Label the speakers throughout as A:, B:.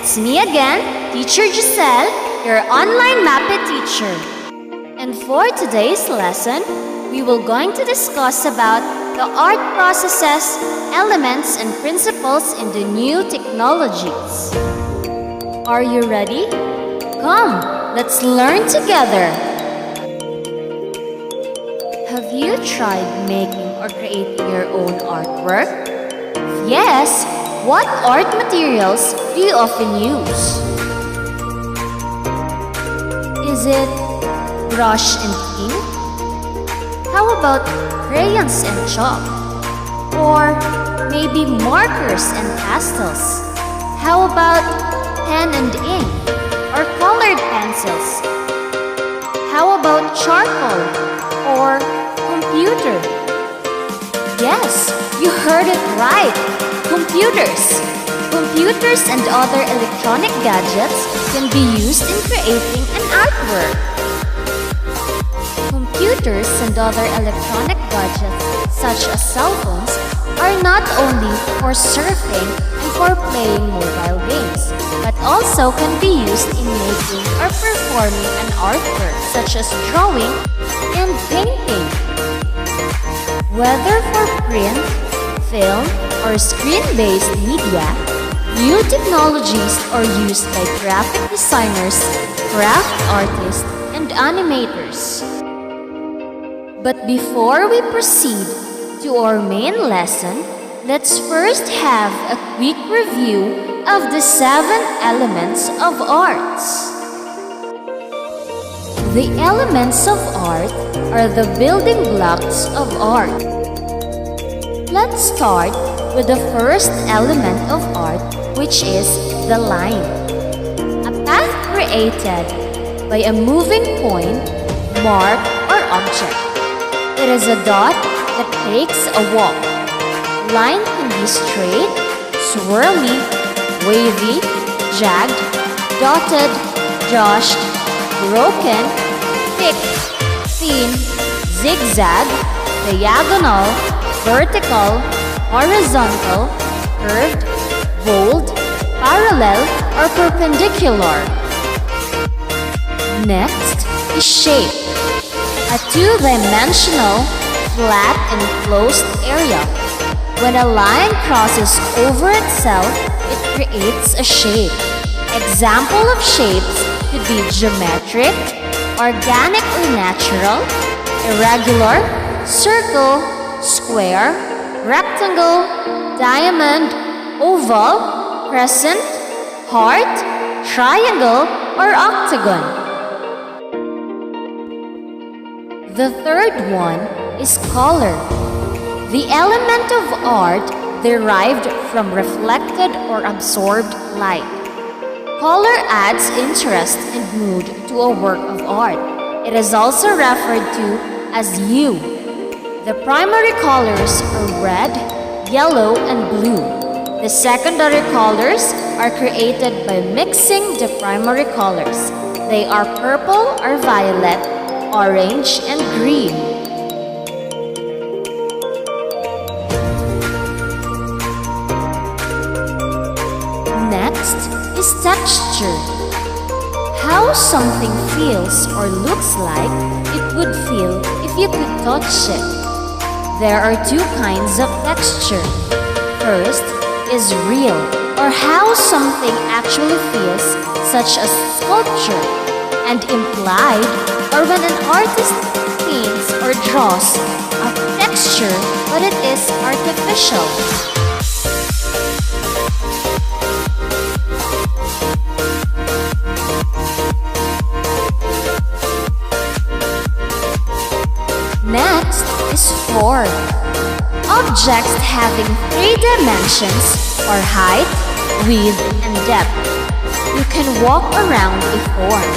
A: It's me again, Teacher Giselle, your online Mapeh teacher. And for today's lesson, we will going to discuss about the art processes, elements, and principles in the new technologies. Are you ready? Come, let's learn together. Have you tried making or creating your own artwork? If yes, what art materials do you often use? Is it brush and ink? How about crayons and chalk? Or maybe markers and pastels? How about pen and ink? Or colored pencils? How about charcoal? Or computer? Yes, you heard it right! Computers! Computers and other electronic gadgets can be used in creating an artwork. Computers and other electronic gadgets, such as cell phones, are not only for surfing and for playing mobile games, but also can be used in making or performing an artwork, such as drawing and painting. Whether for print, film, or screen-based media, new technologies are used by graphic designers, craft artists, and animators. But before we proceed to our main lesson, let's first have a quick review of the 7 elements of arts. The elements of art are the building blocks of art. Let's start with the first element of art, which is the line. A path created by a moving point, mark, or object. It is a dot that takes a walk. Line can be straight, swirly, wavy, jagged, dotted, dashed, broken, thick, thin, zigzag, diagonal, vertical, horizontal, curved, bold, parallel, or perpendicular. Next is shape. A 2-dimensional, flat and closed area. When a line crosses over itself, it creates a shape. Example of shapes could be geometric, organic or natural, irregular, circle, square, rectangle, diamond, oval, crescent, heart, triangle, or octagon. The third one is color. The element of art derived from reflected or absorbed light. Color adds interest and mood to a work of art. It is also referred to as hue. The primary colors are red, yellow, and blue. The secondary colors are created by mixing the primary colors. They are purple or violet, orange, and green. Next is texture. How something feels or looks like it would feel if you could touch it. There are 2 kinds of texture. First is real, or how something actually feels, such as sculpture, and implied, or when an artist paints or draws a texture but it is artificial. Next is form. Objects having 3 dimensions or height, width, and depth. You can walk around a form.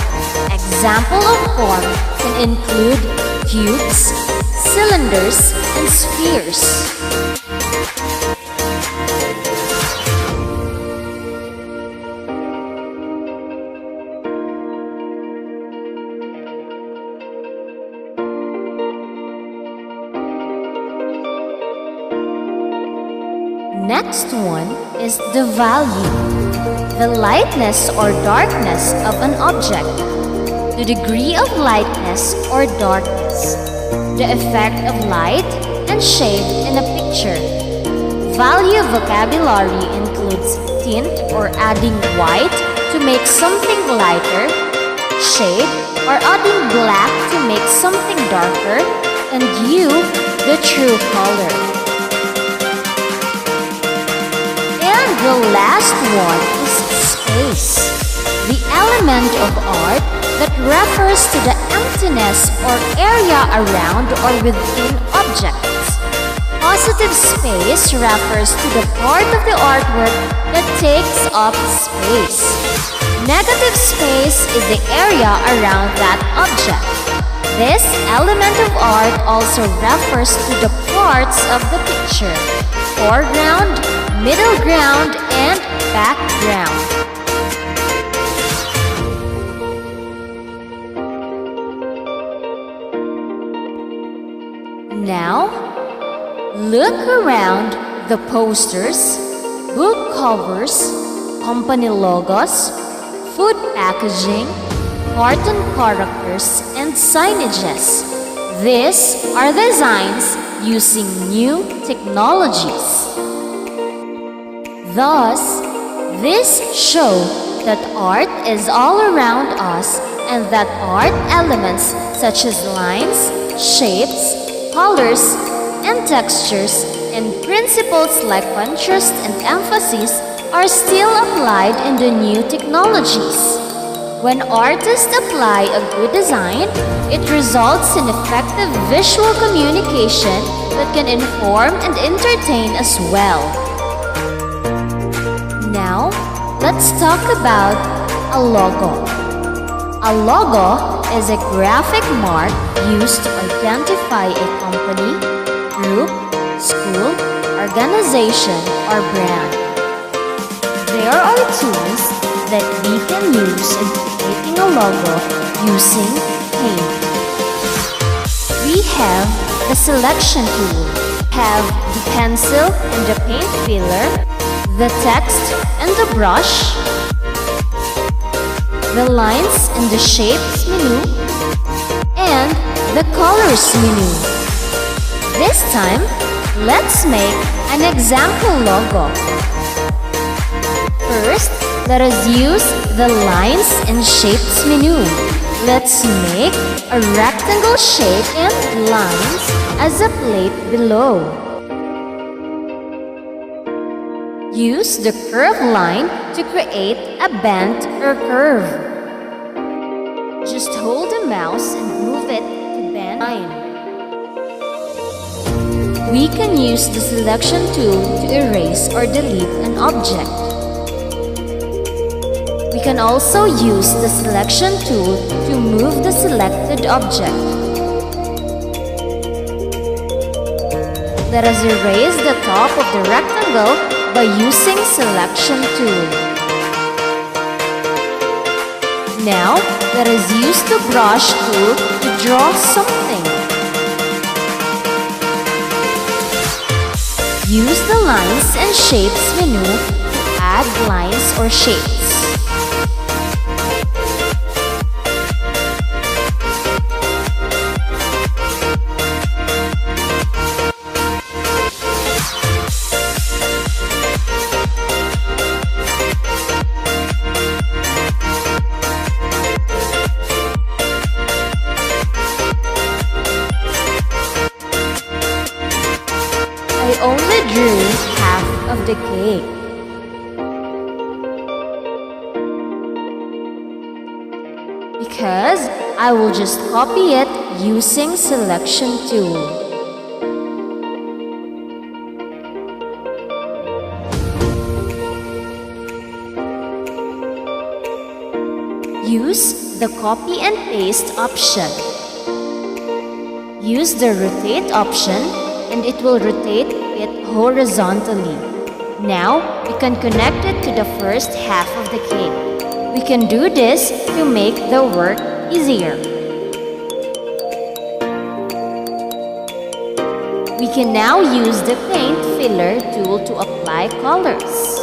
A: Example of form can include cubes, cylinders, and spheres. Next one is the value. the lightness or darkness of an object, the degree of lightness or darkness, the effect of light and shade in a picture. Value vocabulary includes tint or adding white to make something lighter, shade or adding black to make something darker, and hue, the true color. And the last one is space, the element of art that refers to the emptiness or area around or within objects. Positive space refers to the part of the artwork that takes up space. Negative space is the area around that object. This element of art also refers to the parts of the picture: foreground, middle ground, and background. Now, look around the posters, book covers, company logos, food packaging, cartoon characters, and signages. These are designs using new technologies. Thus, these show that art is all around us and that art elements such as lines, shapes, colors, and textures, and principles like contrast and emphasis are still applied in the new technologies. When artists apply a good design, it results in effective visual communication that can inform and entertain as well. Now, let's talk about a logo. A logo is a graphic mark used to identify a company, group, school, organization, or brand. There are tools that we can use in creating a logo using paint. We have the selection tool, have the pencil and the paint filler, the text and the brush, the lines and the shapes menu, and the colors menu. This time, let's make an example logo. First, let us use the lines and shapes menu. Let's make a rectangle shape and lines as a plate below. Use the curved line to create a bend or curve. Just hold the mouse and move it to bend line. We can use the selection tool to erase or delete an object. We can also use the selection tool to move the selected object. Let us erase the top of the rectangle by using selection tool. Now, let us use the brush tool to draw something. Use the lines and shapes menu to add lines or shapes. I only drew half of the cake. Because I will just copy it using selection tool. Use the copy and paste option. Use the rotate option and it will rotate it horizontally. Now, we can connect it to the first half of the cake. We can do this to make the work easier. We can now use the paint filler tool to apply colors.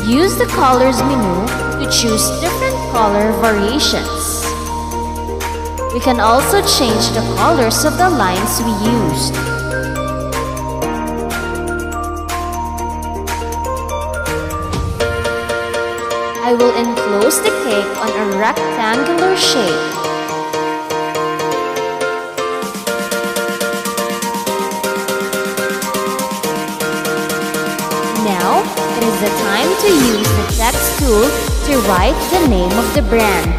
A: Use the colors menu to choose different color variations. We can also change the colors of the lines we used. I will enclose the cake on a rectangular shape. Now, it is the time to use the text tool to write the name of the brand.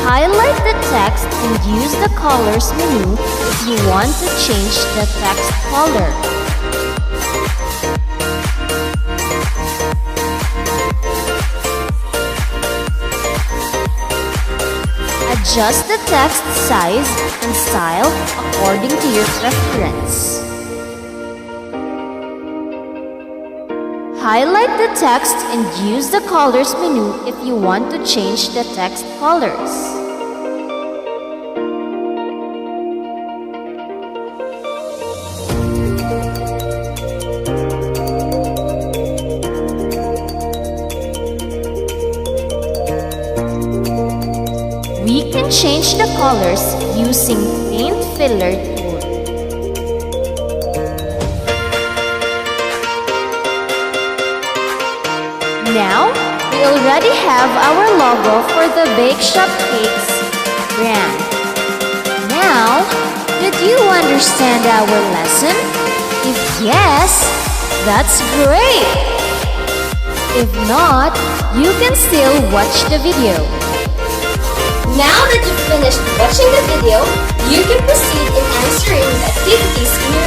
A: Highlight the text and use the colors menu if you want to change the text color. Adjust the text size and style according to your preference. Highlight the text and use the colors menu if you want to change the text colors. We can change the colors using Paint Filler tool. Now, we already have our logo for the Bake Shop Cakes brand. Now, did you understand our lesson? If yes, that's great! If not, you can still watch the video.
B: Now that you've finished watching the video, you can proceed in answering the activities in your